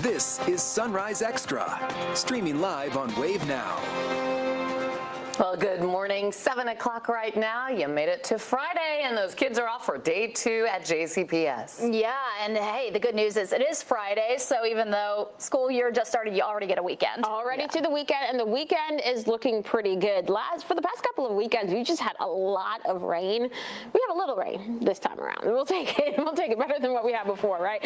This is Sunrise Extra, streaming live on Wave Now. Well, good morning. 7 o'clock right now. You made it to Friday, and those kids are off for day 2 at JCPS. Yeah, and hey, the good news is it is Friday, so even though school year just started, you already get a weekend. Already to the weekend, and the weekend is looking pretty good. For the past couple of weekends, we just had a lot of rain. We have a little rain this time around. We'll take it. We'll take it better than what we had before, right?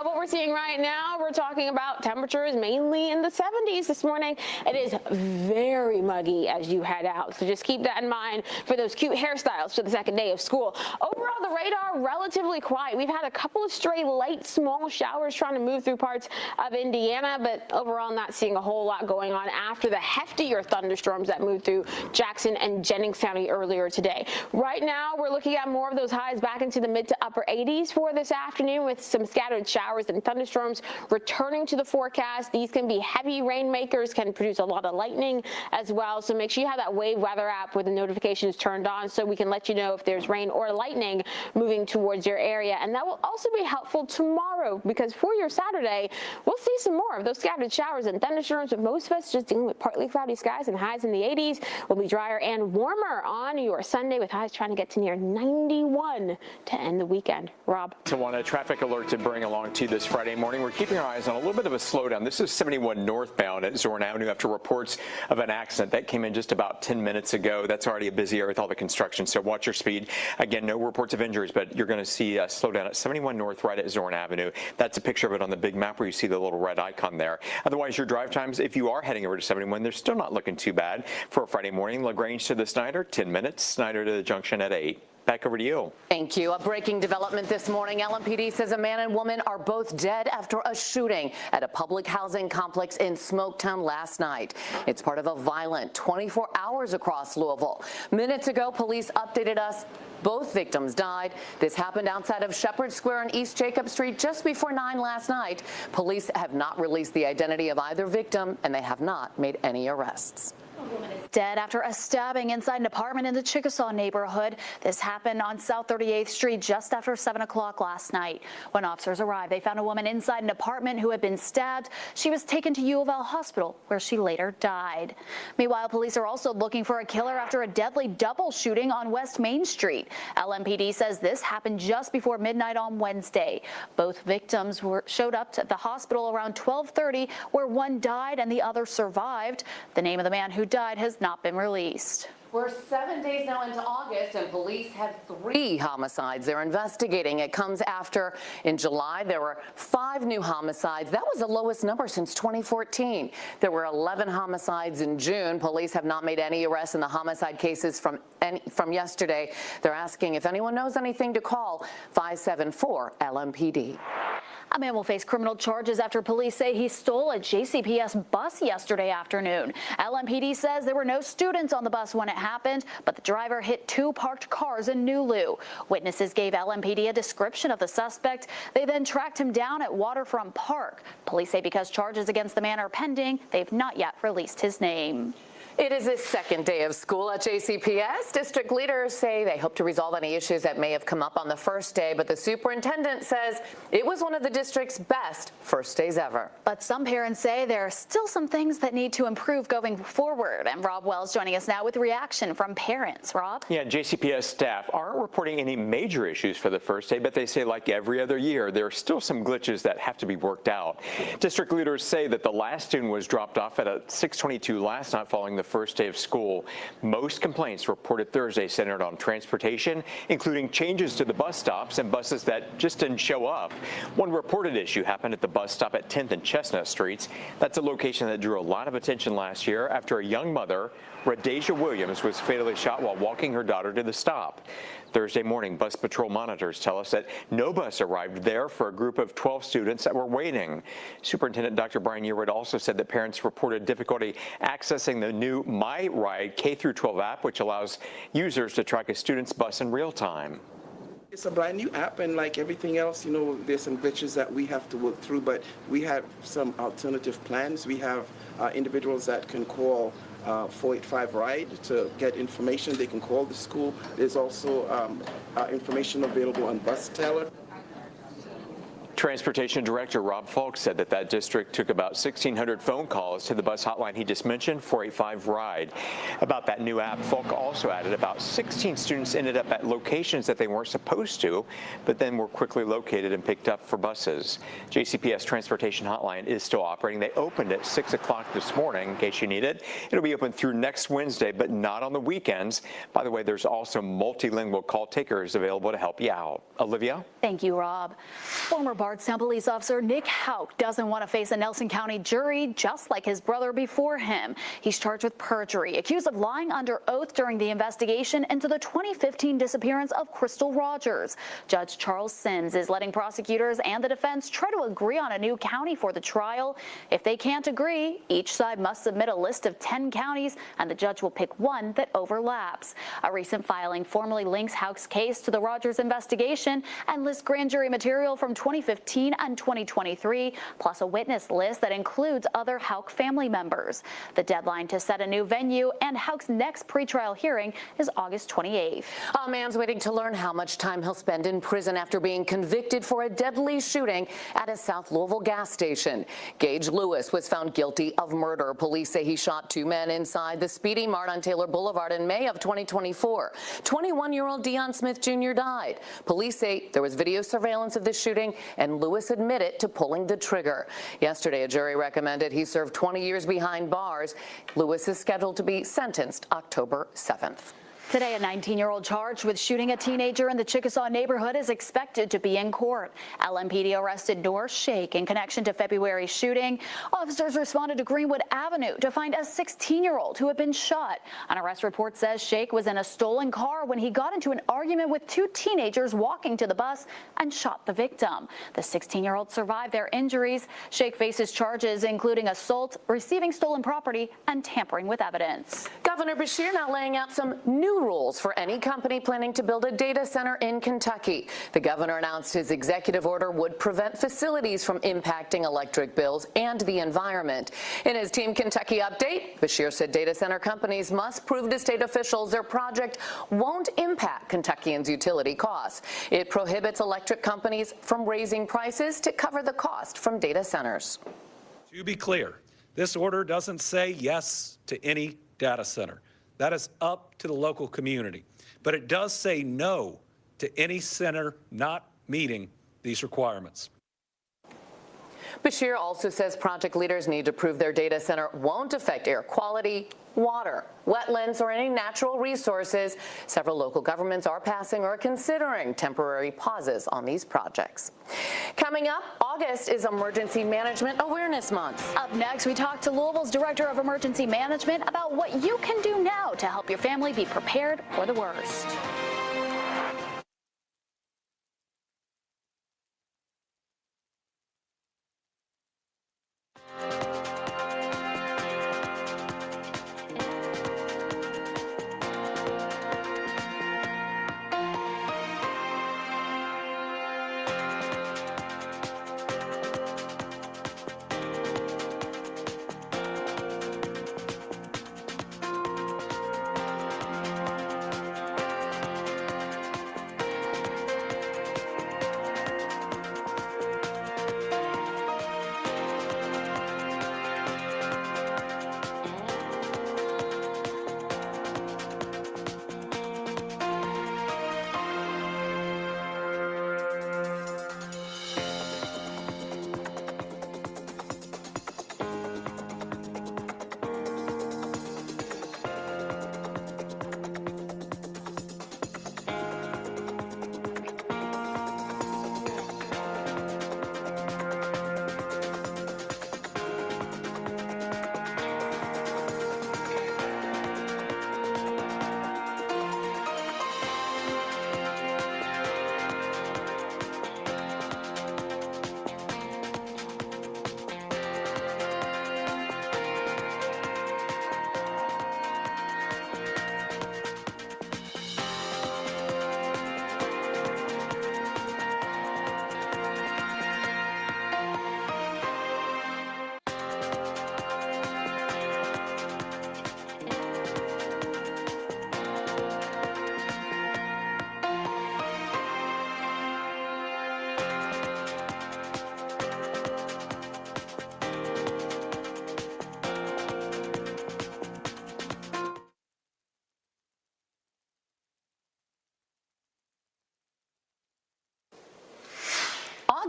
What we're seeing right now, we're talking about temperatures mainly in the 70s this morning. It is very muggy as you head out, so just keep that in mind for those cute hairstyles for the second day of school. Overall, the radar relatively quiet. We've had a couple of stray light small showers trying to move through parts of Indiana, but overall not seeing a whole lot going on after the heftier thunderstorms that moved through Jackson and Jennings County earlier today. Right now, we're looking at more of those highs back into the mid to upper 80s for this afternoon, with some scattered showers and thunderstorms returning to the forecast. These can be heavy rainmakers, can produce a lot of lightning as well, so make sure you have that Wave Weather app with the notifications turned on so we can let you know if there's rain or lightning moving towards your area. And that will also be helpful tomorrow, because for your Saturday, we'll see some more of those scattered showers and thunderstorms, but most of us just dealing with partly cloudy skies and highs in the 80s. Will be drier and warmer on your Sunday, with highs trying to get to near 91 to end the weekend. Rob. So on a traffic alert to bring along to you this Friday morning, we're keeping our eyes on a little bit of a slowdown. This is 71 northbound at Zorn Avenue after reports of an accident that came in just about 10 minutes ago. That's already a busy area with all the construction, so watch your speed. Again, no reports of injuries, but you're going to see a slowdown at 71 North right at Zorn Avenue. That's a picture of it on the big map where you see the little red icon there. Otherwise, your drive times, if you are heading over to 71, they're still not looking too bad for a Friday morning. LaGrange to the Snyder, 10 minutes. Snyder to the Junction at 8. Back over to you. Thank you. A breaking development this morning. LMPD says a man and woman are both dead after a shooting at a public housing complex in Smoketown last night. It's part of a violent 24 hours across Louisville. Minutes ago, police updated us. Both victims died. This happened outside of Shepherd Square on East Jacob Street just before 9 last night. Police have not released the identity of either victim, and they have not made any arrests. A woman is dead after a stabbing inside an apartment in the Chickasaw neighborhood. This happened on South 38th Street just after 7 o'clock last night. When officers arrived, they found a woman inside an apartment who had been stabbed. She was taken to U of L Hospital, where she later died. Meanwhile, police are also looking for a killer after a deadly double shooting on West Main Street. LMPD says this happened just before midnight on Wednesday. Both victims showed up at the hospital around 12:30, where one died and the other survived. The name of the man who died has not been released. We're 7 days now into August, and police had 3 homicides they're investigating. It comes after, in July, there were 5 new homicides. That was the lowest number since 2014. There were 11 homicides in June. Police have not made any arrests in the homicide cases from yesterday. They're asking if anyone knows anything to call 574-LMPD. A man will face criminal charges after police say he stole a JCPS bus yesterday afternoon. LMPD says there were no students on the bus when it happened, but the driver hit 2 parked cars in Nulu. Witnesses gave LMPD a description of the suspect. They then tracked him down at Waterfront Park. Police say because charges against the man are pending, they've not yet released his name. It is the second day of school at JCPS. District leaders say they hope to resolve any issues that may have come up on the first day, but the superintendent says it was one of the district's best first days ever. But some parents say there are still some things that need to improve going forward. And Rob Wells joining us now with reaction from parents. Rob? Yeah, JCPS staff aren't reporting any major issues for the first day, but they say like every other year, there are still some glitches that have to be worked out. District leaders say that the last student was dropped off at 6:22 last night following the first day of school. Most complaints reported Thursday centered on transportation, including changes to the bus stops and buses that just didn't show up. One reported issue happened at the bus stop at 10th and Chestnut Streets. That's a location that drew a lot of attention last year after a young mother, Radeja Williams, was fatally shot while walking her daughter to the stop. Thursday morning, bus patrol monitors tell us that no bus arrived there for a group of 12 students that were waiting. Superintendent Dr. Brian Yearwood also said that parents reported difficulty accessing the new My Ride K-12 app, which allows users to track a student's bus in real time. It's a brand new app, and like everything else, there's some glitches that we have to work through, but we have some alternative plans. We have individuals that can call 485 RIDE to get information. They can call the school. There's also information available on Bus Teller. Transportation Director Rob Falk said that district took about 1,600 phone calls to the bus hotline he just mentioned, 485 RIDE. About that new app, Falk also added about 16 students ended up at locations that they weren't supposed to, but then were quickly located and picked up for buses. JCPS Transportation Hotline is still operating. They opened at 6 o'clock this morning, in case you need it. It'll be open through next Wednesday, but not on the weekends. By the way, there's also multilingual call takers available to help you out. Olivia? Thank you, Rob. Former Bardstown police officer Nick Houck doesn't want to face a Nelson County jury, just like his brother before him. He's charged with perjury, accused of lying under oath during the investigation into the 2015 disappearance of Crystal Rogers. Judge Charles Sims is letting prosecutors and the defense try to agree on a new county for the trial. If they can't agree, each side must submit a list of 10 counties, and the judge will pick one that overlaps. A recent filing formally links Houck's case to the Rogers investigation and lists grand jury material from 2015 and 2023, plus a witness list that includes other Houck family members. The deadline to set a new venue and Houck's next pretrial hearing is August 28th. A man's waiting to learn how much time he'll spend in prison after being convicted for a deadly shooting at a South Louisville gas station. Gage Lewis was found guilty of murder. Police say he shot two men inside the Speedy Mart on Taylor Boulevard in May of 2024. 21-year-old Dion Smith Jr. died. Police say there was video surveillance of the shooting, and Lewis admitted to pulling the trigger. Yesterday, a jury recommended he serve 20 years behind bars. Lewis is scheduled to be sentenced October 7th. Today, a 19-year-old charged with shooting a teenager in the Chickasaw neighborhood is expected to be in court. LMPD arrested Noor Sheikh in connection to February's shooting. Officers responded to Greenwood Avenue to find a 16-year-old who had been shot. An arrest report says Sheikh was in a stolen car when he got into an argument with two teenagers walking to the bus and shot the victim. The 16-year-old survived their injuries. Sheikh faces charges including assault, receiving stolen property, and tampering with evidence. Governor Beshear now laying out some new rules for any company planning to build a data center in Kentucky. The governor announced his executive order would prevent facilities from impacting electric bills and the environment. In his Team Kentucky update, Beshear said data center companies must prove to state officials their project won't impact Kentuckians' utility costs. It prohibits electric companies from raising prices to cover the cost from data centers. To be clear, this order doesn't say yes to any data center. That is up to the local community. But it does say no to any center not meeting these requirements. Beshear also says project leaders need to prove their data center won't affect air quality, water, wetlands, or any natural resources. Several local governments are passing or considering temporary pauses on these projects. Coming up, August is Emergency Management Awareness Month. Up next, we talk to Louisville's Director of Emergency Management about what you can do now to help your family be prepared for the worst.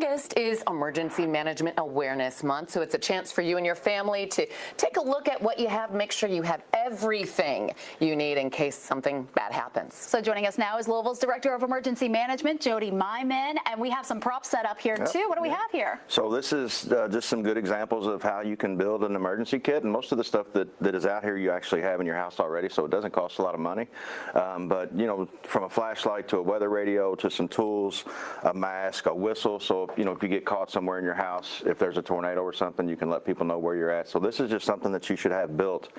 August is Emergency Management Awareness Month, so it's a chance for you and your family to take a look at what you have, make sure you have everything you need in case something bad happens. So joining us now is Louisville's Director of Emergency Management, Jody Myman, and we have some props set up here too. What do we have here? So this is just some good examples of how you can build an emergency kit, and most of the stuff that is out here you actually have in your house already, so it doesn't cost a lot of money. But you know, from a flashlight to a weather radio to some tools, a mask, a whistle, so if you get caught somewhere in your house, if there's a tornado or something, you can let people know where you're at. So this is just something that you should have built,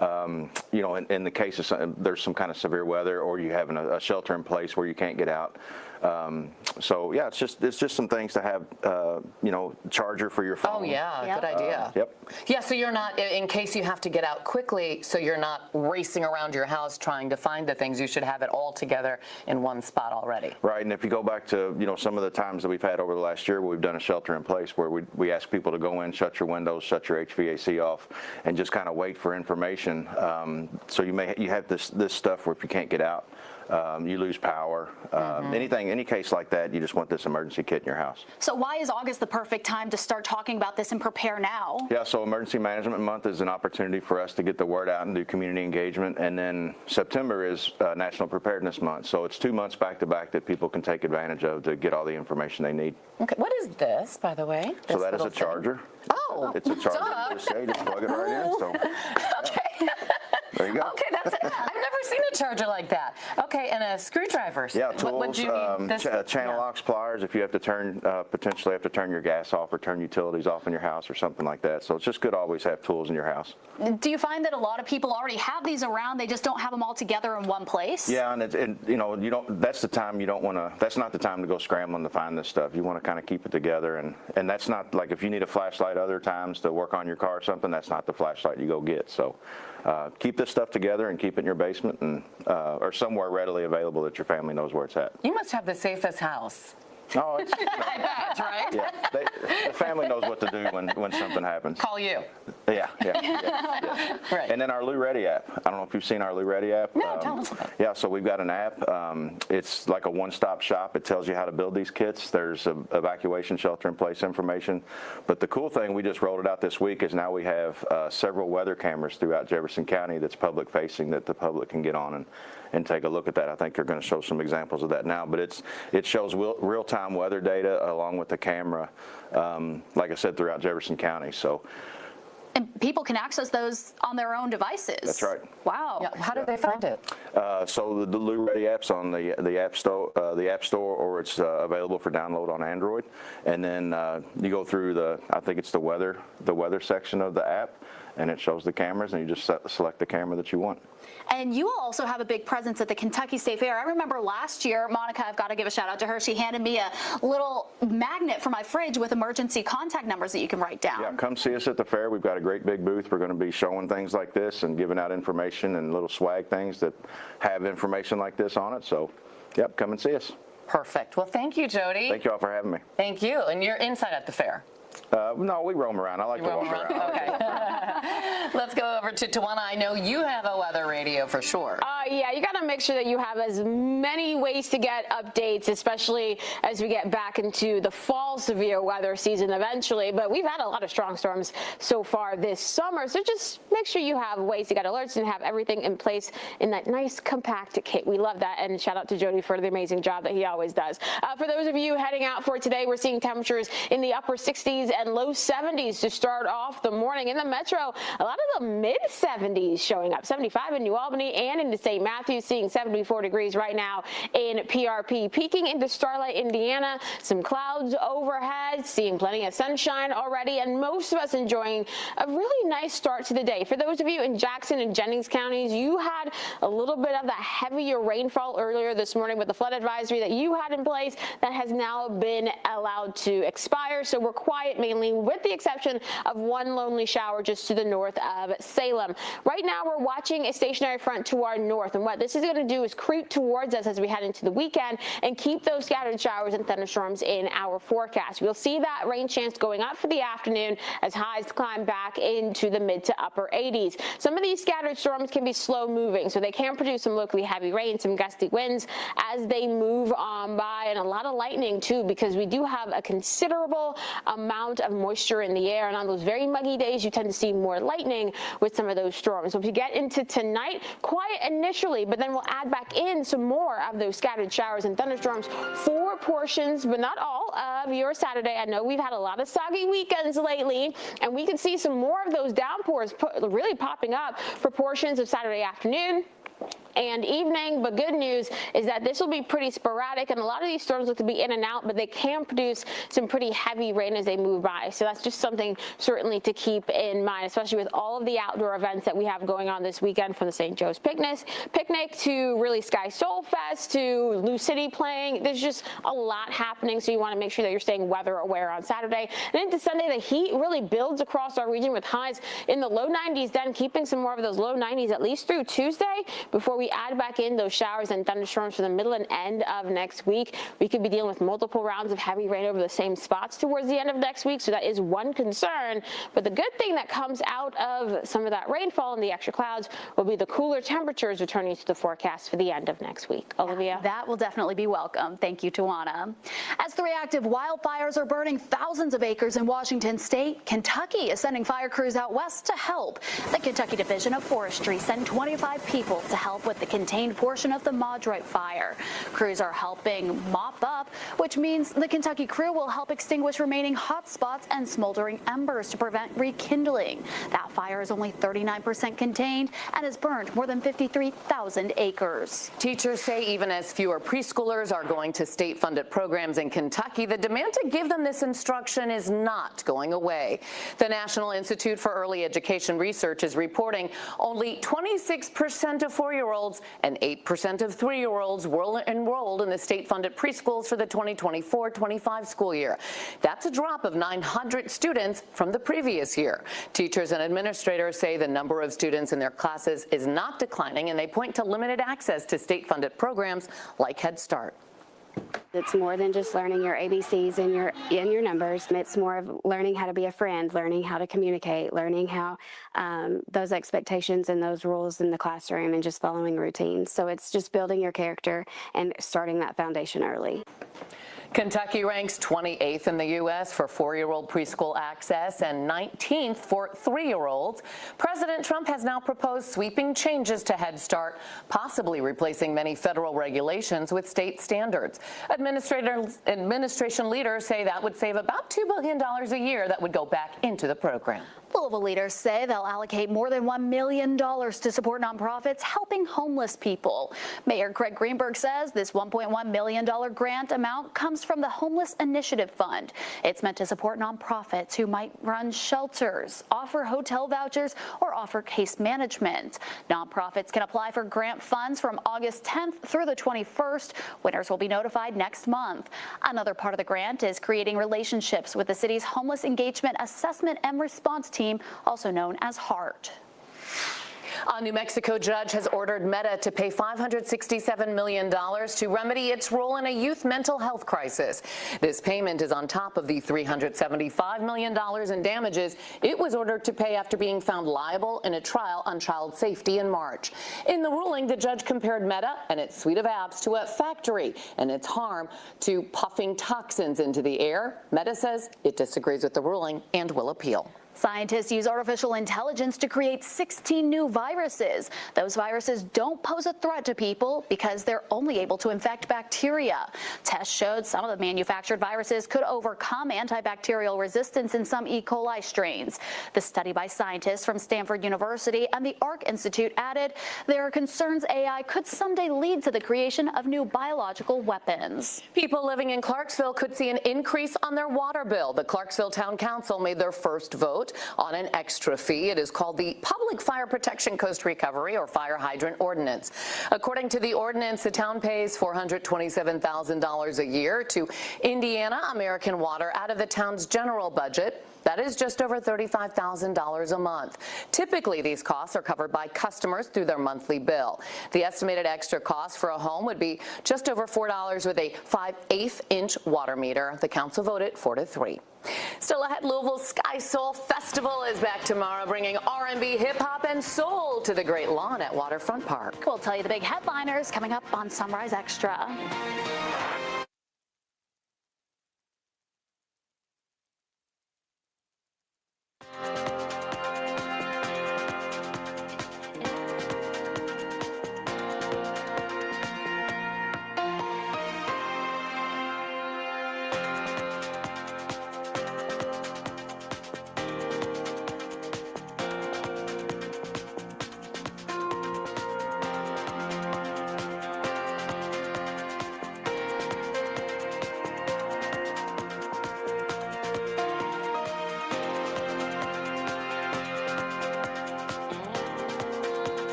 you know, in the case of there's some kind of severe weather, or you have a shelter in place where you can't get out. So yeah, it's just some things to have, you know, charger for your phone. Oh yeah, good idea. Yep. Yeah, so you're not, in case you have to get out quickly, so you're not racing around your house trying to find the things. You should have it all together in one spot already. Right, and if you go back to, you know, some of the times that we've had over the last year where we've done a shelter in place where we ask people to go in, shut your windows, shut your HVAC off, and just kind of wait for information. So you have this stuff where if you can't get out, you lose power, any case like that, you just want this emergency kit in your house. So why is August the perfect time to start talking about this and prepare now? Yeah, so Emergency Management Month is an opportunity for us to get the word out and do community engagement, and then September is National Preparedness Month, so it's 2 months back to back that people can take advantage of to get all the information they need. Okay, what is this, by the way? So that is a charger. Oh, it's a charger. Just plug it right in. So. Okay. There you go. Okay, that's it. I've never seen a charger like that. Okay, and a screwdriver. Yeah, tools, what do you need this channel locks, pliers, if you have to turn, potentially have to turn your gas off or turn utilities off in your house or something like that. So it's just good to always have tools in your house. Do you find that a lot of people already have these around, they just don't have them all together in one place? Yeah, and you know, that's the time you don't want to, that's not the time to go scrambling to find this stuff. You want to kind of keep it together, and that's not, like if you need a flashlight other times to work on your car or something, that's not the flashlight you go get. So keep this stuff together and keep it in your basement and or somewhere readily available that your family knows where it's at. You must have the safest house. No, it's, I bet, right? Yeah, the family knows what to do when something happens. Call you. Yeah. Right. And then our Lou Ready app. I don't know if you've seen our Lou Ready app. No, tell us about it. Yeah, so we've got an app. It's like a one-stop shop. It tells you how to build these kits. There's evacuation shelter-in-place information. But the cool thing, we just rolled it out this week, is now we have several weather cameras throughout Jefferson County that's public-facing that the public can get on and take a look at that. I think they're going to show some examples of that now. But it shows real-time weather data along with the camera, like I said, throughout Jefferson County. So. And people can access those on their own devices. That's right. Wow. Yeah, how do they find it? So the Lou Ready app's on the App Store, or it's available for download on Android. And then you go through I think it's the weather section of the app, and it shows the cameras, and you just select the camera that you want. And you all also have a big presence at the Kentucky State Fair. I remember last year, Monica, I've got to give a shout out to her. She handed me a little magnet for my fridge with emergency contact numbers that you can write down. Yeah, come see us at the fair. We've got a great big booth. We're going to be showing things like this and giving out information and little swag things that have information like this on it. So, yep, come and see us. Perfect. Well, thank you, Jody. Thank you all for having me. Thank you. And you're inside at the fair. No, we roam around. I like to walk around. Okay. Let's go over to Tawana. I know you have a weather radio for sure. Yeah, you got to make sure that you have as many ways to get updates, especially as we get back into the fall severe weather season eventually. But we've had a lot of strong storms so far this summer. So just make sure you have ways to get alerts and have everything in place in that nice compact kit. We love that. And shout out to Jody for the amazing job that he always does. For those of you heading out for today, we're seeing temperatures in the upper 60s and low 70s to start off the morning. In the metro, a lot of the mid 70s showing up. 75 in New Albany and into St. Matthews, seeing 74 degrees right now in PRP. Peeking into Starlight, Indiana, some clouds overhead, seeing plenty of sunshine already, and most of us enjoying a really nice start to the day. For those of you in Jackson and Jennings counties, you had a little bit of that heavier rainfall earlier this morning with the flood advisory that you had in place that has now been allowed to expire. So we're quiet quiet mainly, with the exception of one lonely shower just to the north of Salem. Right now, we're watching a stationary front to our north, and what this is going to do is creep towards us as we head into the weekend and keep those scattered showers and thunderstorms in our forecast. We'll see that rain chance going up for the afternoon as highs climb back into the mid to upper 80s. Some of these scattered storms can be slow moving, so they can produce some locally heavy rain, some gusty winds as they move on by, and a lot of lightning too, because we do have a considerable amount of moisture in the air, and on those very muggy days you tend to see more lightning with some of those storms. So if you get into tonight, quiet initially, but then we'll add back in some more of those scattered showers and thunderstorms for portions, but not all, of your Saturday. I know we've had a lot of soggy weekends lately, and we can see some more of those downpours really popping up for portions of Saturday afternoon and evening. But good news is that this will be pretty sporadic, and a lot of these storms look to be in and out, but they can produce some pretty heavy rain as they move by. So that's just something certainly to keep in mind, especially with all of the outdoor events that we have going on this weekend, from the St. Joe's picnic to really Sky Soul Fest to Lou City playing. There's just a lot happening, so you want to make sure that you're staying weather aware on Saturday. And into Sunday, the heat really builds across our region with highs in the low 90s, then keeping some more of those low 90s at least through Tuesday before we add back in those showers and thunderstorms for the middle and end of next week. We could be dealing with multiple rounds of heavy rain over the same spots towards the end of next week, so that is one concern. But the good thing that comes out of some of that rainfall and the extra clouds will be the cooler temperatures returning to the forecast for the end of next week. Olivia? That will definitely be welcome. Thank you, Tawana. As 3 active wildfires are burning thousands of acres in Washington state, Kentucky is sending fire crews out west to help. The Kentucky Division of Forestry sent 25 people to help with the contained portion of the Modroit fire. Crews are helping mop up, which means the Kentucky crew will help extinguish remaining hot spots and smoldering embers to prevent rekindling. That fire is only 39% contained and has burned more than 53,000 acres. Teachers say even as fewer preschoolers are going to state-funded programs in Kentucky, the demand to give them this instruction is not going away. The National Institute for Early Education Research is reporting only 26% of 4-year-olds and 8% of 3-year-olds were enrolled in the state-funded preschools for the 2024-25 school year. That's a drop of 900 students from the previous year. Teachers and administrators say the number of students in their classes is not declining, and they point to limited access to state-funded programs like Head Start. It's more than just learning your ABCs and your numbers. It's more of learning how to be a friend, learning how to communicate, learning how those expectations and those rules in the classroom, and just following routines. So it's just building your character and starting that foundation early. Kentucky ranks 28th in the U.S. for 4-year-old preschool access and 19th for 3-year-olds. President Trump has now proposed sweeping changes to Head Start, possibly replacing many federal regulations with state standards. Administration leaders say that would save about $2 billion a year that would go back into the program. Louisville leaders say they'll allocate more than $1 million to support nonprofits helping homeless people. Mayor Greg Greenberg says this $1.1 million grant amount comes from the Homeless Initiative Fund. It's meant to support nonprofits who might run shelters, offer hotel vouchers, or offer case management. Nonprofits can apply for grant funds from August 10th through the 21st. Winners will be notified next month. Another part of the grant is creating relationships with the city's Homeless Engagement Assessment and Response Team, also known as HEART. A New Mexico judge has ordered Meta to pay $567 million to remedy its role in a youth mental health crisis. This payment is on top of the $375 million in damages it was ordered to pay after being found liable in a trial on child safety in March. In the ruling, the judge compared Meta and its suite of apps to a factory and its harm to puffing toxins into the air. Meta says it disagrees with the ruling and will appeal. Scientists use artificial intelligence to create 16 new viruses. Those viruses don't pose a threat to people because they're only able to infect bacteria. Tests showed some of the manufactured viruses could overcome antibacterial resistance in some E. coli strains. The study by scientists from Stanford University and the Arc Institute added there are concerns AI could someday lead to the creation of new biological weapons. People living in Clarksville could see an increase on their water bill. The Clarksville Town Council made their first vote vote on an extra fee. It is called the Public Fire Protection Coast Recovery or Fire Hydrant Ordinance. According to the ordinance, the town pays $427,000 a year to Indiana American Water out of the town's general budget. That is just over $35,000 a month. Typically, these costs are covered by customers through their monthly bill. The estimated extra cost for a home would be just over $4 with a 5/8-inch water meter. The council voted 4-3. Still ahead, Louisville's Sky Soul Festival is back tomorrow, bringing R&B, hip-hop, and soul to the Great Lawn at Waterfront Park. We'll tell you the big headliners coming up on Sunrise Extra.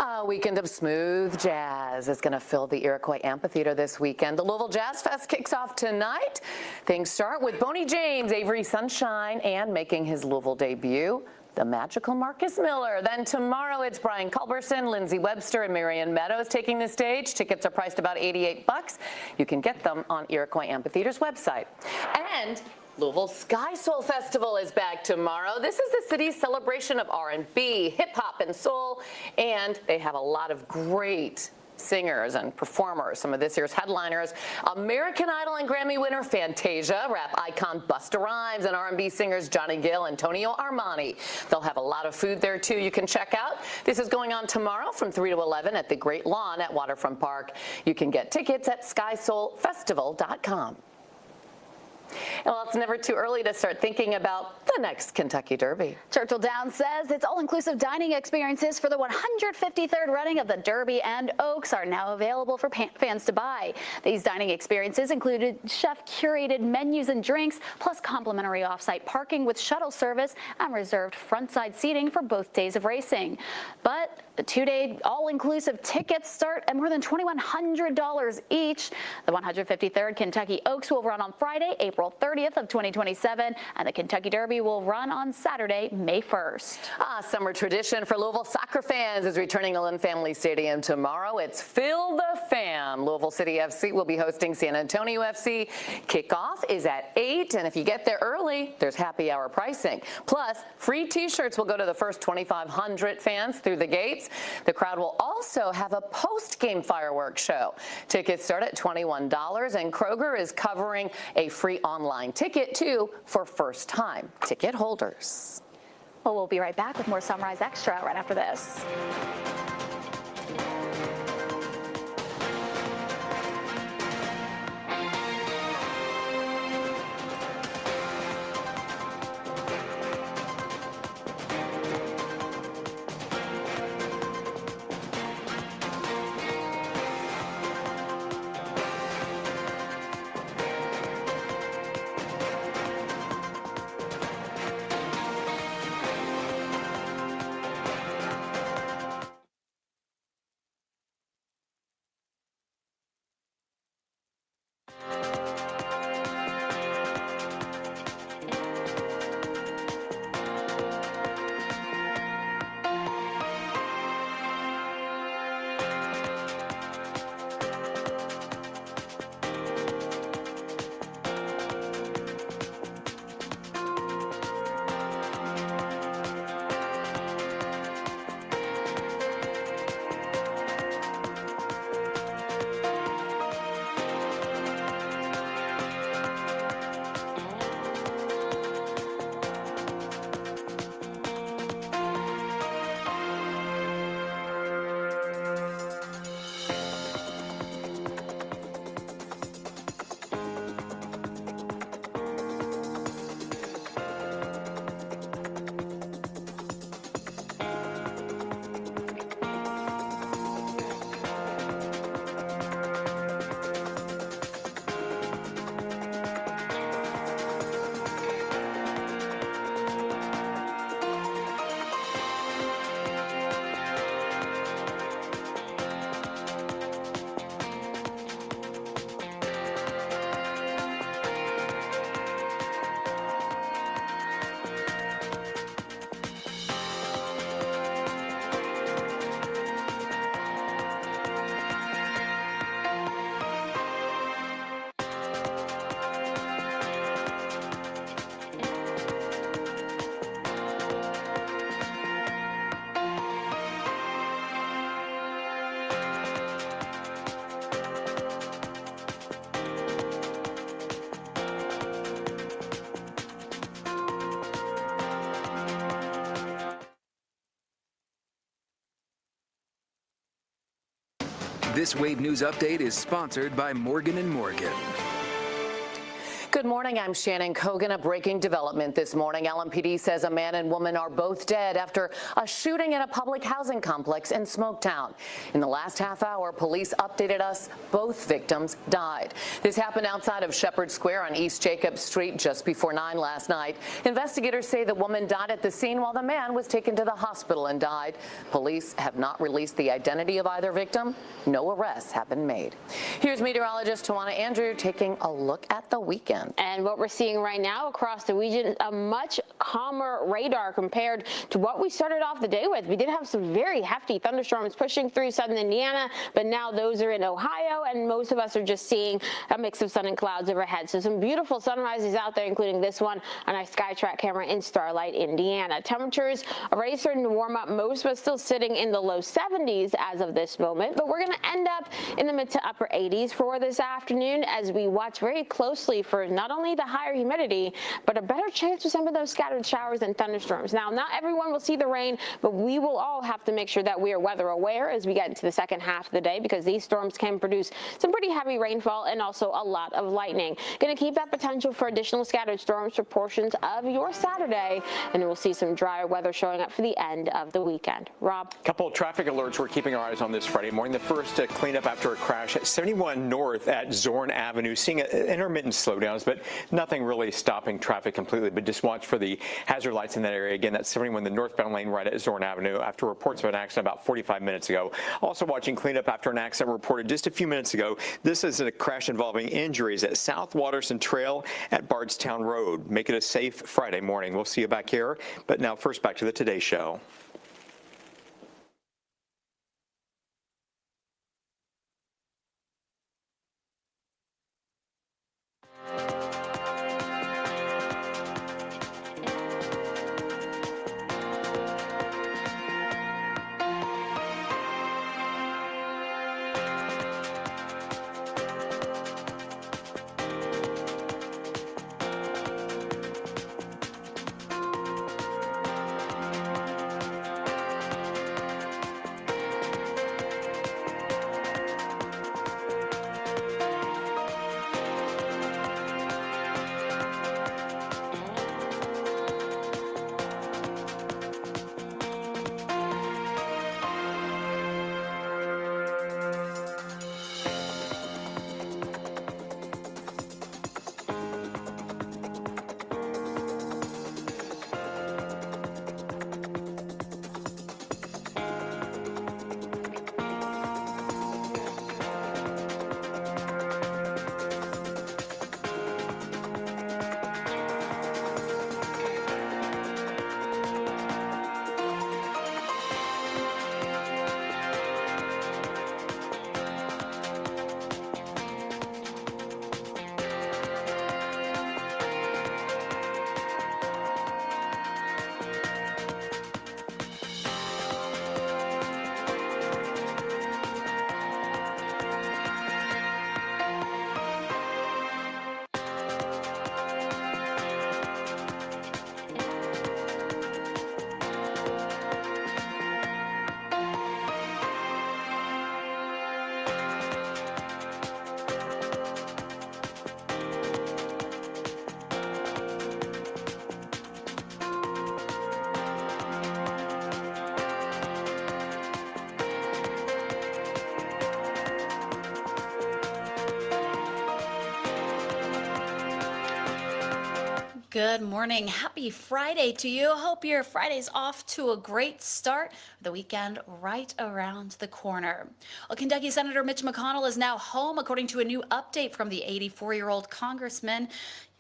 A weekend of smooth jazz is going to fill the Iroquois Amphitheater this weekend. The Louisville Jazz Fest kicks off tonight. Things start with Boney James, Avery Sunshine, and making his Louisville debut, the magical Marcus Miller. Then tomorrow it's Brian Culberson, Lindsey Webster, and Marion Meadows taking the stage. Tickets are priced about $88. You can get them on Iroquois Amphitheater's website. And Louisville Sky Soul Festival is back tomorrow. This is the city's celebration of R&B, hip-hop, and soul, and they have a lot of great singers and performers. Some of this year's headliners: American Idol and Grammy winner Fantasia, rap icon Busta Rhymes, and R&B singers Johnny Gill and Tonio Armani. They'll have a lot of food there, too, you can check out. This is going on tomorrow from 3 to 11 at the Great Lawn at Waterfront Park. You can get tickets at SkySoulFestival.com. Well, it's never too early to start thinking about the next Kentucky Derby. Churchill Downs says its all-inclusive dining experiences for the 153rd running of the Derby and Oaks are now available for fans to buy. These dining experiences included chef-curated menus and drinks, plus complimentary off-site parking with shuttle service and reserved front-side seating for both days of racing. But the two-day all-inclusive tickets start at more than $2,100 each. The 153rd Kentucky Oaks will run on Friday, April 30th of 2027, and the Kentucky Derby will run on Saturday, May 1st. Summer tradition for Louisville soccer fans is returning to Lynn Family Stadium tomorrow. It's Fill the Fan. Louisville City FC will be hosting San Antonio FC. Kickoff is at 8, and if you get there early, there's happy hour pricing. Plus, free T-shirts will go to the first 2,500 fans through the gates. The crowd will also have a post-game fireworks show. Tickets start at $21, and Kroger is covering a free online ticket, too, for first-time ticket holders. Well, we'll be right back with more Sunrise Extra right after this. This Wave News Update is sponsored by Morgan & Morgan. Good morning. I'm Shannon Kogan. A breaking development this morning. LMPD says a man and woman are both dead after a shooting in a public housing complex in Smoketown. In the last half hour, police updated us both victims died. This happened outside of Shepherd Square on East Jacobs Street just before 9 last night. Investigators say the woman died at the scene while the man was taken to the hospital and died. Police have not released the identity of either victim. No arrests have been made. Here's meteorologist Tawana Andrew taking a look at the weekend. And what we're seeing right now across the region, a much calmer radar compared to what we started off the day with. We did have some very hefty thunderstorms pushing through southern Indiana, but now those are in Ohio, and most of us are just seeing a mix of sun and clouds overhead. So some beautiful sunrises out there, including this one on our SkyTrack camera in Starlight, Indiana. Temperatures already starting to warm up. Most of us still sitting in the low 70s as of this moment, but we're going to end up in the mid to upper 80s for this afternoon as we watch very closely for not only the higher humidity, but a better chance for some of those scattered showers and thunderstorms. Now, not everyone will see the rain, but we will all have to make sure that we are weather aware as we get into the second half of the day, because these storms can produce some pretty heavy rainfall and also a lot of lightning. Going to keep that potential for additional scattered storms for portions of your Saturday, and we'll see some drier weather showing up for the end of the weekend. Rob? A couple of traffic alerts we're keeping our eyes on this Friday morning. The first cleanup after a crash at 71 North at Zorn Avenue, seeing intermittent slowdowns, but nothing really stopping traffic completely. But just watch for the hazard lights in that area. Again, that's 71, the northbound lane right at Zorn Avenue, after reports of an accident about 45 minutes ago. Also watching cleanup after an accident reported just a few minutes ago. This is a crash involving injuries at South Watterson Trail at Bardstown Road. Make it a safe Friday morning. We'll see you back here. But now first, back to the Today Show. Good morning. Happy Friday to you. Hope your Friday's off to a great start. The weekend right around the corner. Well, Kentucky Senator Mitch McConnell is now home, according to a new update from the 84-year-old congressman.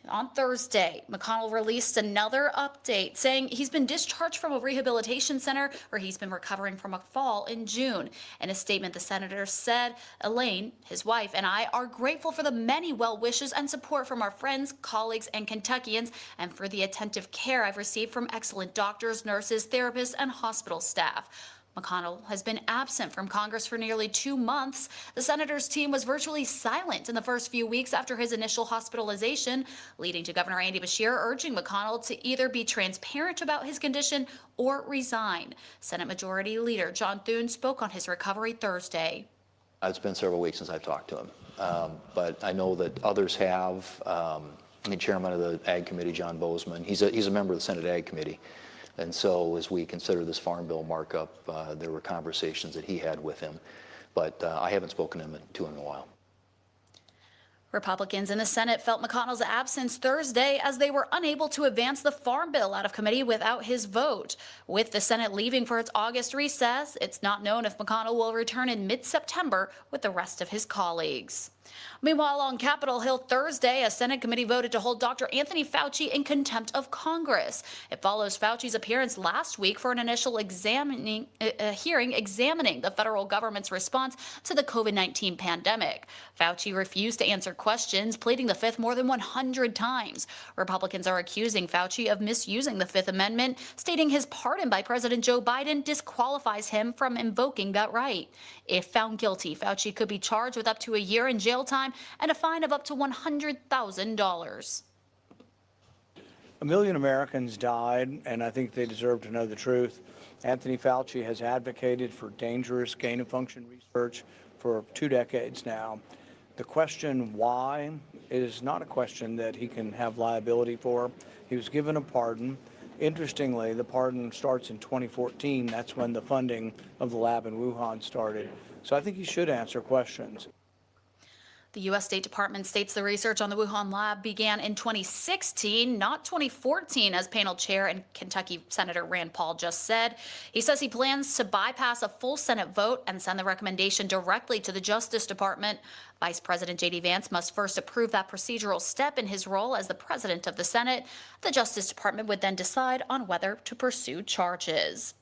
On Thursday, McConnell released another update saying he's been discharged from a rehabilitation center where he's been recovering from a fall in June. In a statement, the senator said, Elaine, his wife, and I are grateful for the many well wishes and support from our friends, colleagues, and Kentuckians, and for the attentive care I've received from excellent doctors, nurses, therapists, and hospital staff. McConnell has been absent from Congress for nearly 2 months. The senator's team was virtually silent in the first few weeks after his initial hospitalization, leading to Governor Andy Beshear urging McConnell to either be transparent about his condition or resign. Senate Majority Leader John Thune spoke on his recovery Thursday. It's been several weeks since I've talked to him, but I know that others have. The chairman of the Ag Committee, John Bozeman, he's a member of the Senate Ag Committee, and so as we consider this Farm Bill markup, there were conversations that he had with him, but I haven't spoken to him in a while. Republicans in the Senate felt McConnell's absence Thursday as they were unable to advance the Farm Bill out of committee without his vote. With the Senate leaving for its August recess, it's not known if McConnell will return in mid-September with the rest of his colleagues. Meanwhile, on Capitol Hill Thursday, a Senate committee voted to hold Dr. Anthony Fauci in contempt of Congress. It follows Fauci's appearance last week for an initial hearing examining the federal government's response to the COVID-19 pandemic. Fauci refused to answer questions, pleading the Fifth more than 100 times. Republicans are accusing Fauci of misusing the Fifth Amendment, stating his pardon by President Joe Biden disqualifies him from invoking that right. If found guilty, Fauci could be charged with up to a year in jail time and a fine of up to $100,000. 1 million Americans died, and I think they deserve to know the truth. Anthony Fauci has advocated for dangerous gain-of-function research for 2 decades now. The question why is not a question that he can have liability for. He was given a pardon. Interestingly, the pardon starts in 2014. That's when the funding of the lab in Wuhan started. So I think he should answer questions. The U.S. State Department states the research on the Wuhan lab began in 2016, not 2014, as panel chair and Kentucky Senator Rand Paul just said. He says he plans to bypass a full Senate vote and send the recommendation directly to the Justice Department. Vice President J.D. Vance must first approve that procedural step in his role as the president of the Senate. The Justice Department would then decide on whether to pursue charges.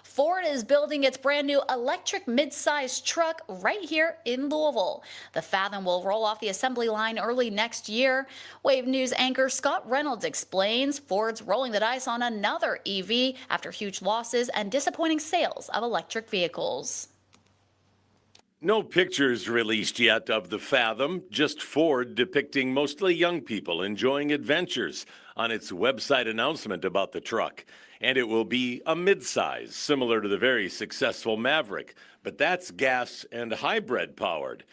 Ford is building its brand new electric mid-size truck right here in Louisville. The Fathom will roll off the assembly line early next year. Wave News anchor Scott Reynolds explains Ford's rolling the dice on another EV after huge losses and disappointing sales of electric vehicles. No pictures released yet of the Fathom, just Ford depicting mostly young people enjoying adventures on its website announcement about the truck. And it will be a midsize, similar to the very successful Maverick, but that's gas and hybrid powered.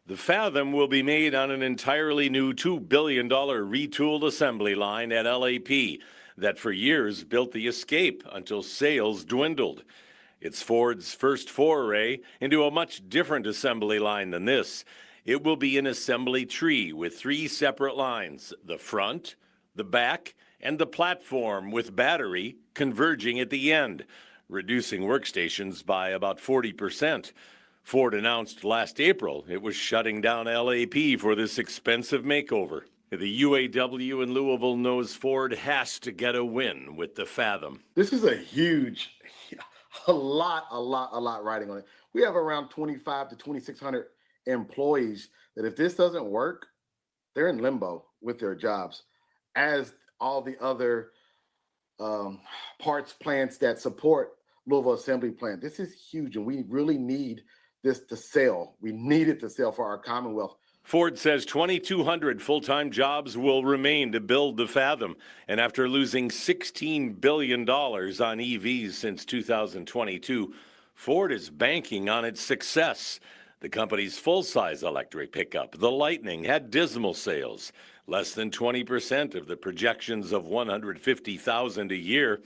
The Fathom will be made on an entirely new $2 billion retooled assembly line at LAP that for years built the Escape until sales dwindled. It's Ford's first foray into a much different assembly line than this. It will be an assembly tree with 3 separate lines, the front, the back, and the platform with battery converging at the end, reducing workstations by about 40%. Ford announced last April it was shutting down LAP for this expensive makeover. The UAW in Louisville knows Ford has to get a win with the Fathom. This is a huge, a lot riding on it. We have around 2,500 to 2,600 employees that if this doesn't work, they're in limbo with their jobs, as all the other parts plants that support Louisville Assembly Plant. This is huge, and we really need this to sell. We need it to sell for our Commonwealth. Ford says 2,200 full-time jobs will remain to build the Fathom. And after losing $16 billion on EVs since 2022, Ford is banking on its success. The company's full-size electric pickup, the Lightning, had dismal sales, less than 20% of the projections of 150,000 a year.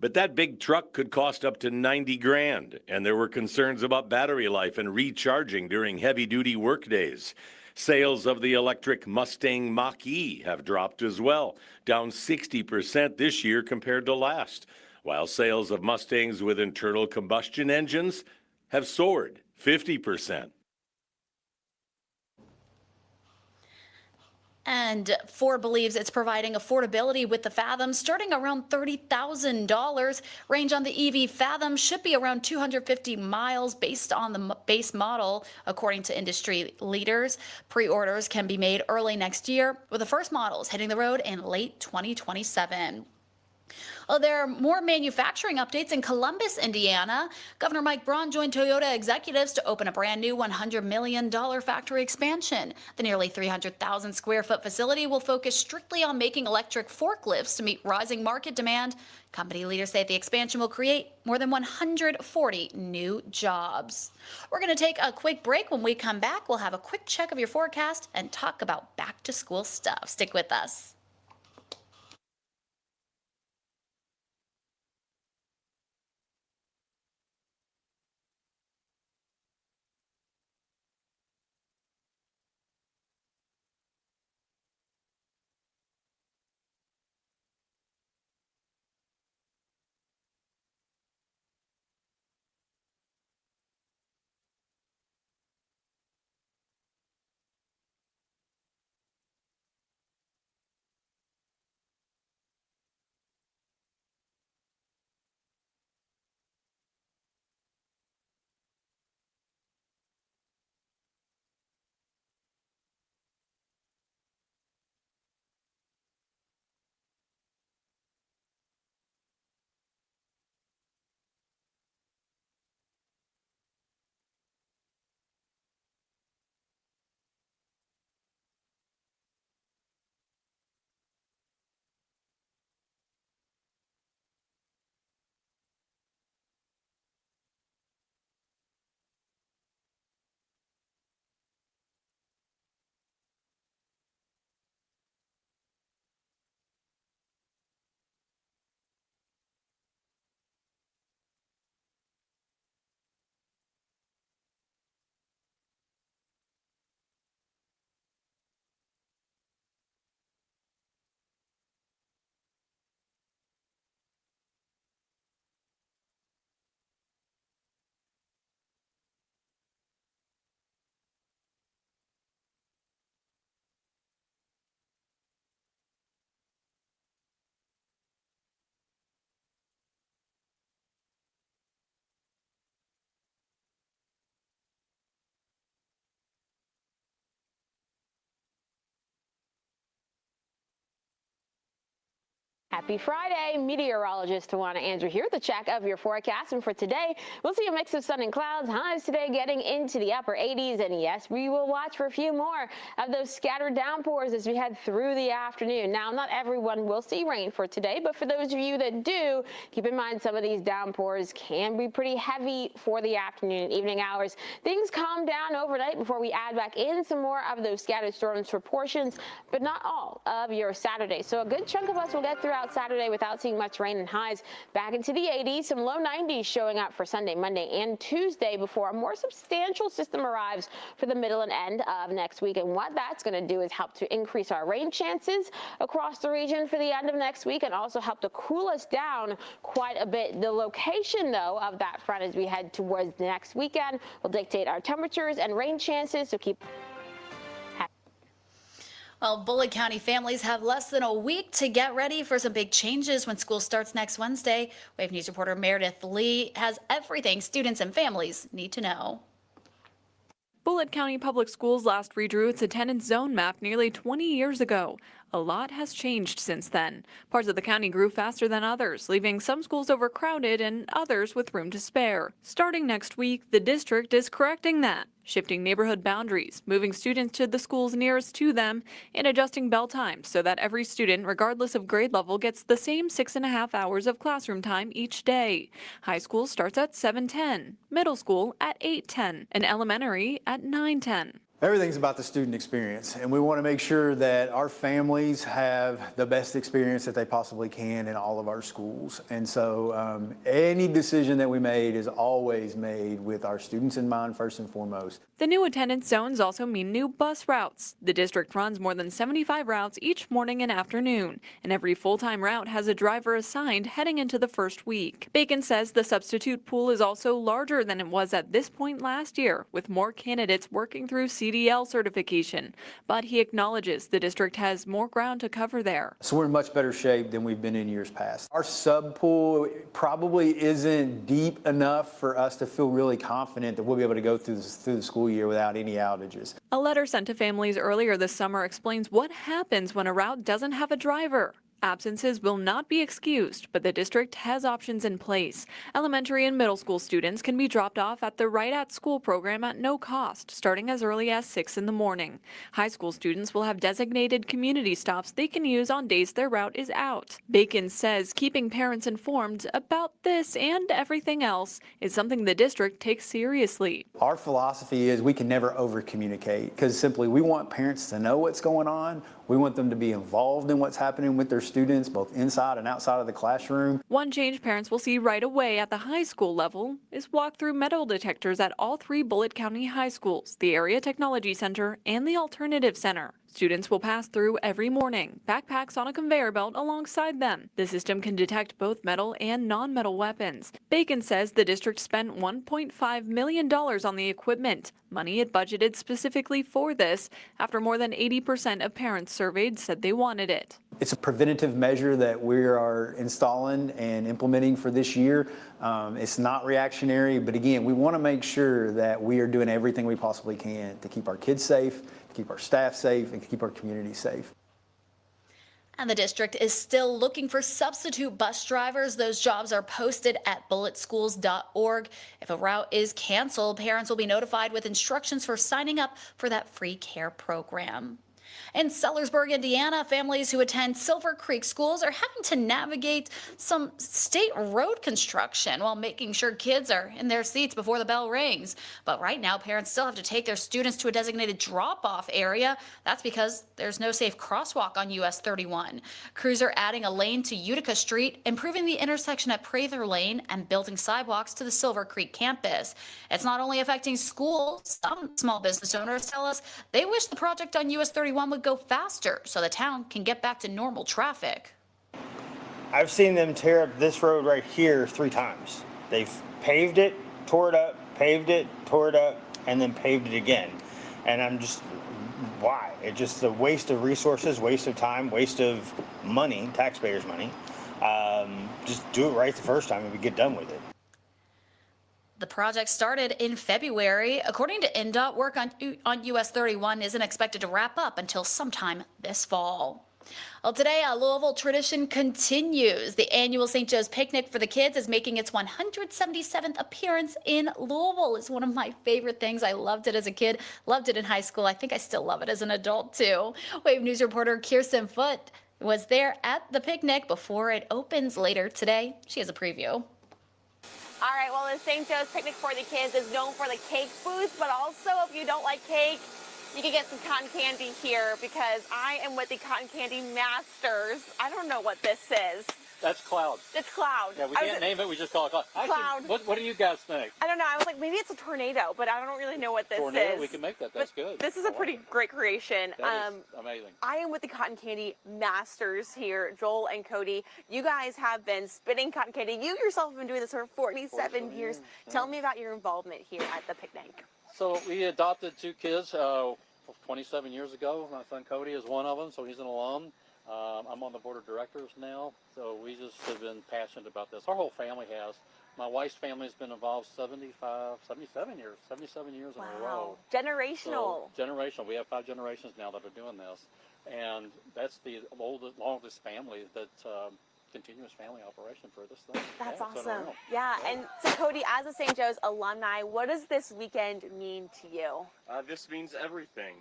But that big truck could cost up to $90,000, and there were concerns about battery life and recharging during heavy-duty workdays. Sales of the electric Mustang Mach-E have dropped as well, down 60% this year compared to last, while sales of Mustangs with internal combustion engines have soared 50%. And Ford believes it's providing affordability with the Fathom starting around $30,000. Range on the EV Fathom should be around 250 miles based on the base model, according to industry leaders. Pre-orders can be made early next year, with the first models hitting the road in late 2027. Well, there are more manufacturing updates in Columbus, Indiana. Governor Mike Braun joined Toyota executives to open a brand new $100 million factory expansion. The nearly 300,000 square foot facility will focus strictly on making electric forklifts to meet rising market demand. Company leaders say the expansion will create more than 140 new jobs. We're going to take a quick break. When we come back, we'll have a quick check of your forecast and talk about back to school stuff. Stick with us. Happy Friday, meteorologist Tawana Andrew here, the check of your forecast. And for today, we'll see a mix of sun and clouds. Highs today getting into the upper 80s. And yes, we will watch for a few more of those scattered downpours as we head through the afternoon. Now, not everyone will see rain for today, but for those of you that do, keep in mind some of these downpours can be pretty heavy for the afternoon and evening hours. Things calm down overnight before we add back in some more of those scattered storms for portions, but not all of your Saturday. So a good chunk of us will get throughout Saturday without seeing much rain, and highs back into the 80s. Some low 90s showing up for Sunday, Monday, and Tuesday before a more substantial system arrives for the middle and end of next week. And what that's going to do is help to increase our rain chances across the region for the end of next week and also help to cool us down quite a bit. The location, though, of that front as we head towards the next weekend will dictate our temperatures and rain chances, so keep. Well, Bullitt County families have less than a week to get ready for some big changes when school starts next Wednesday. Wave News reporter Meredith Lee has everything students and families need to know. Bullitt County Public Schools last redrew its attendance zone map nearly 20 years ago. A lot has changed since then. Parts of the county grew faster than others, leaving some schools overcrowded and others with room to spare. Starting next week, the district is correcting that, shifting neighborhood boundaries, moving students to the schools nearest to them, and adjusting bell times so that every student, regardless of grade level, gets the same 6.5 hours of classroom time each day. High school starts at 7:10, middle school at 8:10, and elementary at 9:10. Everything's about the student experience, and we want to make sure that our families have the best experience that they possibly can in all of our schools. And so any decision that we made is always made with our students in mind first and foremost. The new attendance zones also mean new bus routes. The district runs more than 75 routes each morning and afternoon, and every full-time route has a driver assigned heading into the first week. Bacon says the substitute pool is also larger than it was at this point last year, with more candidates working through CDL certification. But he acknowledges the district has more ground to cover there. So we're in much better shape than we've been in years past. Our sub pool probably isn't deep enough for us to feel really confident that we'll be able to go through the school year without any outages. A letter sent to families earlier this summer explains what happens when a route doesn't have a driver. Absences will not be excused, but the district has options in place. Elementary and middle school students can be dropped off at the Right at School program at no cost, starting as early as 6 in the morning. High school students will have designated community stops they can use on days their route is out. Bacon says keeping parents informed about this and everything else is something the district takes seriously. Our philosophy is we can never over-communicate because simply we want parents to know what's going on. We want them to be involved in what's happening with their students, both inside and outside of the classroom. One change parents will see right away at the high school level is walk-through metal detectors at all 3 Bullitt County high schools, the Area Technology Center, and the Alternative Center. Students will pass through every morning, backpacks on a conveyor belt alongside them. The system can detect both metal and non-metal weapons. Bacon says the district spent $1.5 million on the equipment, money it budgeted specifically for this, after more than 80% of parents surveyed said they wanted it. It's a preventative measure that we are installing and implementing for this year. It's not reactionary, but again, we want to make sure that we are doing everything we possibly can to keep our kids safe, to keep our staff safe, and to keep our community safe. And the district is still looking for substitute bus drivers. Those jobs are posted at bullittschools.org. If a route is canceled, parents will be notified with instructions for signing up for that free care program. In Sellersburg, Indiana, families who attend Silver Creek schools are having to navigate some state road construction while making sure kids are in their seats before the bell rings. But right now, parents still have to take their students to a designated drop-off area. That's because there's no safe crosswalk on US 31. Crews are adding a lane to Utica Street, improving the intersection at Prather Lane, and building sidewalks to the Silver Creek campus. It's not only affecting schools. Some small business owners tell us they wish the project on US 31 would go faster so the town can get back to normal traffic. I've seen them tear up this road right here 3 times. They've paved it, tore it up, paved it, tore it up, and then paved it again. And I'm just, why? It's just a waste of resources, waste of time, waste of money, taxpayers' money. Just do it right the first time and we get done with it. The project started in February. According to INDOT, work on US 31 isn't expected to wrap up until sometime this fall. Well, today, a Louisville tradition continues. The annual St. Joe's Picnic for the Kids is making its 177th appearance in Louisville. It's one of my favorite things. I loved it as a kid, loved it in high school. I think I still love it as an adult, too. Wave News reporter Kirsten Foote was there at the picnic before it opens later today. She has a preview. All right, well, the St. Joe's Picnic for the Kids is known for the cake booth, but also if you don't like cake, you can get some cotton candy here because I am with the Cotton Candy Masters. I don't know what this is. That's Cloud. It's Cloud. Yeah, we can't name it. We just call it Cloud. Cloud. What do you guys think? I don't know. I was like, maybe it's a tornado, but I don't really know what this Tornado, is. we can make that. That's good. This is a pretty great creation. That is amazing. I am with the Cotton Candy Masters here, Joel and Cody. You guys have been spinning cotton candy. You yourself have been doing this for 47 years. Tell me about your involvement here at the picnic. So we adopted 2 kids 27 years ago. My son Cody is one of them, so he's an alum. I'm on the board of directors now, so we just have been passionate about this. Our whole family has. My wife's family has been involved 77 years in a row. Generational. So, generational. We have 5 generations now that are doing this, and that's the longest family that continuous family operation for this thing. That's yeah, awesome. Yeah, and so Cody, as a St. Joe's alumni, what does this weekend mean to you? This means everything.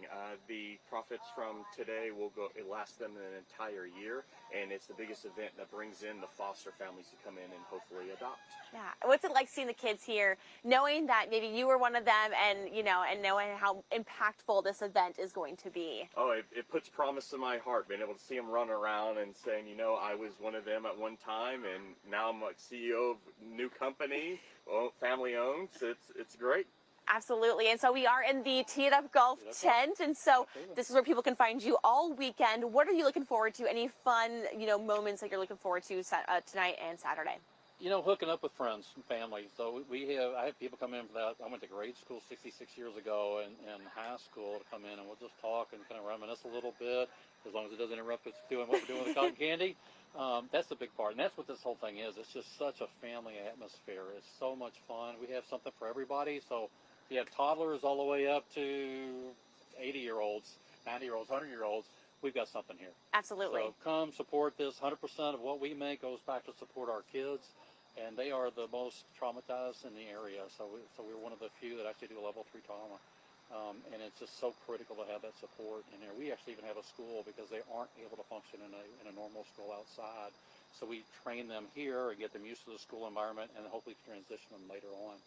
The profits from today will last them an entire year, and it's the biggest event that brings in the foster families to come in and hopefully adopt. Yeah, what's it like seeing the kids here, knowing that maybe you were one of them, and and knowing how impactful this event is going to be? Oh, it puts promise in my heart, being able to see them run around and saying, I was one of them at one time, and now I'm like CEO of a new company, family owned. So it's great. Absolutely. And so we are in the Tee It Up Golf tent. And so this is where people can find you all weekend. What are you looking forward to? Any fun, moments that you're looking forward to tonight and Saturday? Hooking up with friends and family. So I have people come in for that. I went to grade school 66 years ago and high school to come in, and we'll just talk and kind of reminisce a little bit, as long as it doesn't interrupt us doing what we're doing with the cotton candy. That's the big part, and that's what this whole thing is. It's just such a family atmosphere. It's so much fun. We have something for everybody. So you have toddlers all the way up to 80-year-olds, 90-year-olds, 100-year-olds. we've got something here. Absolutely. So come support this. 100% of what we make goes back to support our kids, and they are the most traumatized in the area. So we're one of the few that actually do level 3 trauma. And it's just so critical to have that support in there. We actually even have a school because they aren't able to function in a normal school outside. So we train them here and get them used to the school environment and hopefully transition them later on.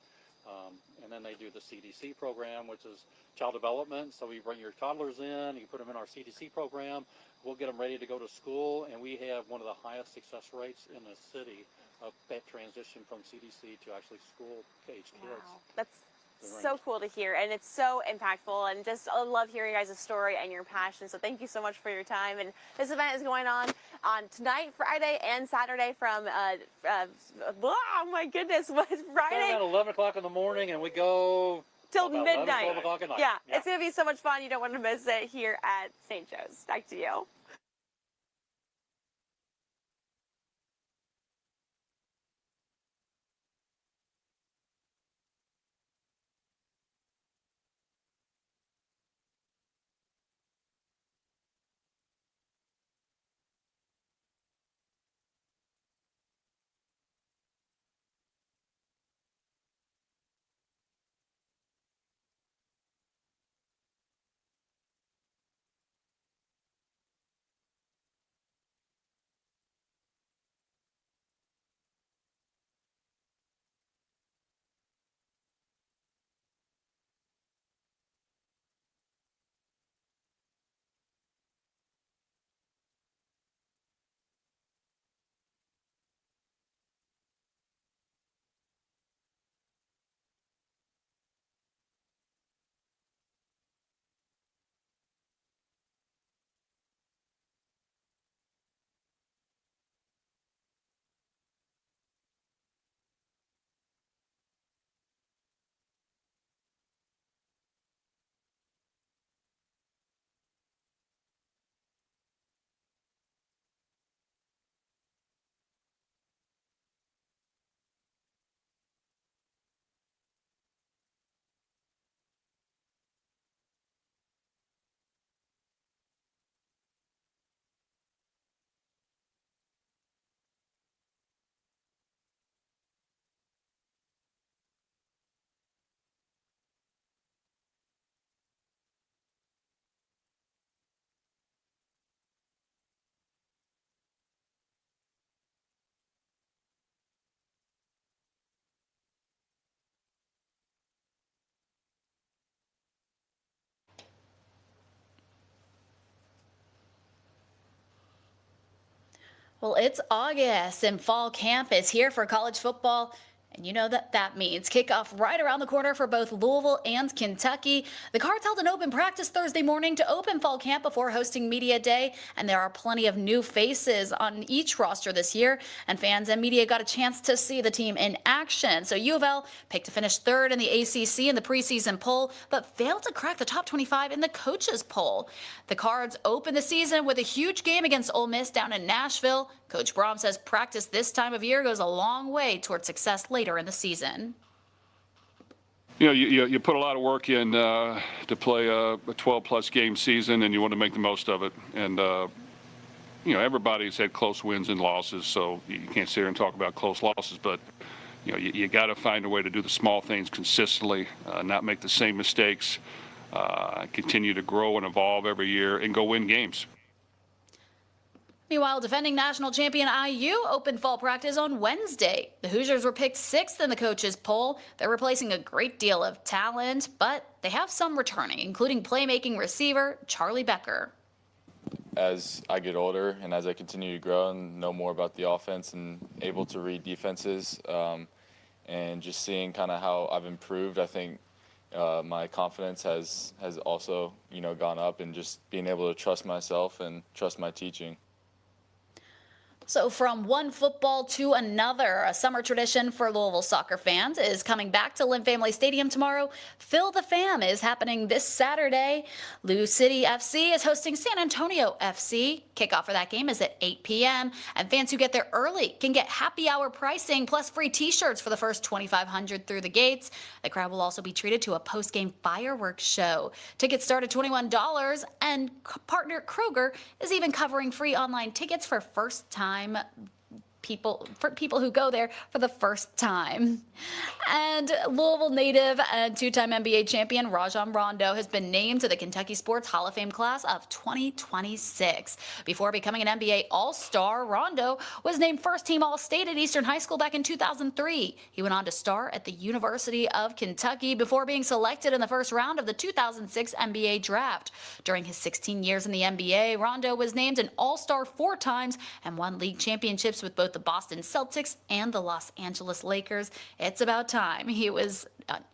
And then they do the CDC program, which is child development. So we bring your toddlers in, you put them in our CDC program, we'll get them ready to go to school, and we have one of the highest success rates in the city of that transition from CDC to actually school-age kids. Wow. That's so cool to hear, and it's so impactful, and just I love hearing your guys' story and your passion. So thank you so much for your time. And this event is going on tonight, Friday, and Saturday from oh my goodness, what is Friday? About 11 o'clock in the morning, and we go till about midnight. 11, 12 o'clock at night. Yeah, it's gonna be so much fun. You don't want to miss it here at St. Joe's. Back to you. Well, it's August and fall camp is here for college football. And you know that means kickoff right around the corner for both Louisville and Kentucky. The Cards held an open practice Thursday morning to open fall camp before hosting media day. And there are plenty of new faces on each roster this year. And fans and media got a chance to see the team in action. So U of L picked to finish third in the ACC in the preseason poll, but failed to crack the top 25 in the coaches poll. The Cards opened the season with a huge game against Ole Miss down in Nashville. Coach Brom says practice this time of year goes a long way toward success later in the season. You know, you put a lot of work in to play a 12-plus game season, and you want to make the most of it. And, you know, everybody's had close wins and losses, so you can't sit here and talk about close losses. But, you know, you got to find a way to do the small things consistently, not make the same mistakes, continue to grow and evolve every year, and go win games. Meanwhile, defending national champion IU opened fall practice on Wednesday. The Hoosiers were picked 6th in the coaches poll. They're replacing a great deal of talent, but they have some returning, including playmaking receiver Charlie Becker. As I get older and as I continue to grow and know more about the offense and able to read defenses, and just seeing kind of how I've improved, I think my confidence has also, you know, gone up, and just being able to trust myself and trust my teaching. So from one football to another, a summer tradition for Louisville soccer fans is coming back to Lynn Family Stadium tomorrow. Fill the Fam is happening this Saturday. Lou City FC is hosting San Antonio FC. Kickoff for that game is at 8 p.m. And fans who get there early can get happy hour pricing plus free t-shirts for the first 2,500 through the gates. The crowd will also be treated to a post-game fireworks show. Tickets start at $21, and partner Kroger is even covering free online tickets for first-time people who go there for the first time. And Louisville native and two-time NBA champion Rajon Rondo has been named to the Kentucky Sports Hall of Fame class of 2026. Before becoming an NBA All-Star, Rondo was named first-team All-State at Eastern High School back in 2003. He went on to star at the University of Kentucky before being selected in the first round of the 2006 NBA Draft. During his 16 years in the NBA, Rondo was named an All-Star 4 times and won league championships with both the Boston Celtics and the Los Angeles Lakers. It's about time he was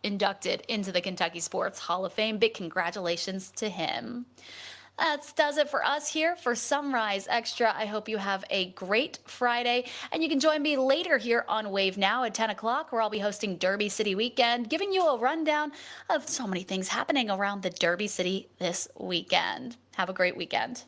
inducted into the Kentucky Sports Hall of Fame. Big congratulations to him. That does it for us here for Sunrise Extra. I hope you have a great Friday, and you can join me later here on Wave Now at 10 o'clock, where I'll be hosting Derby City Weekend, giving you a rundown of so many things happening around the Derby City this weekend. Have a great weekend.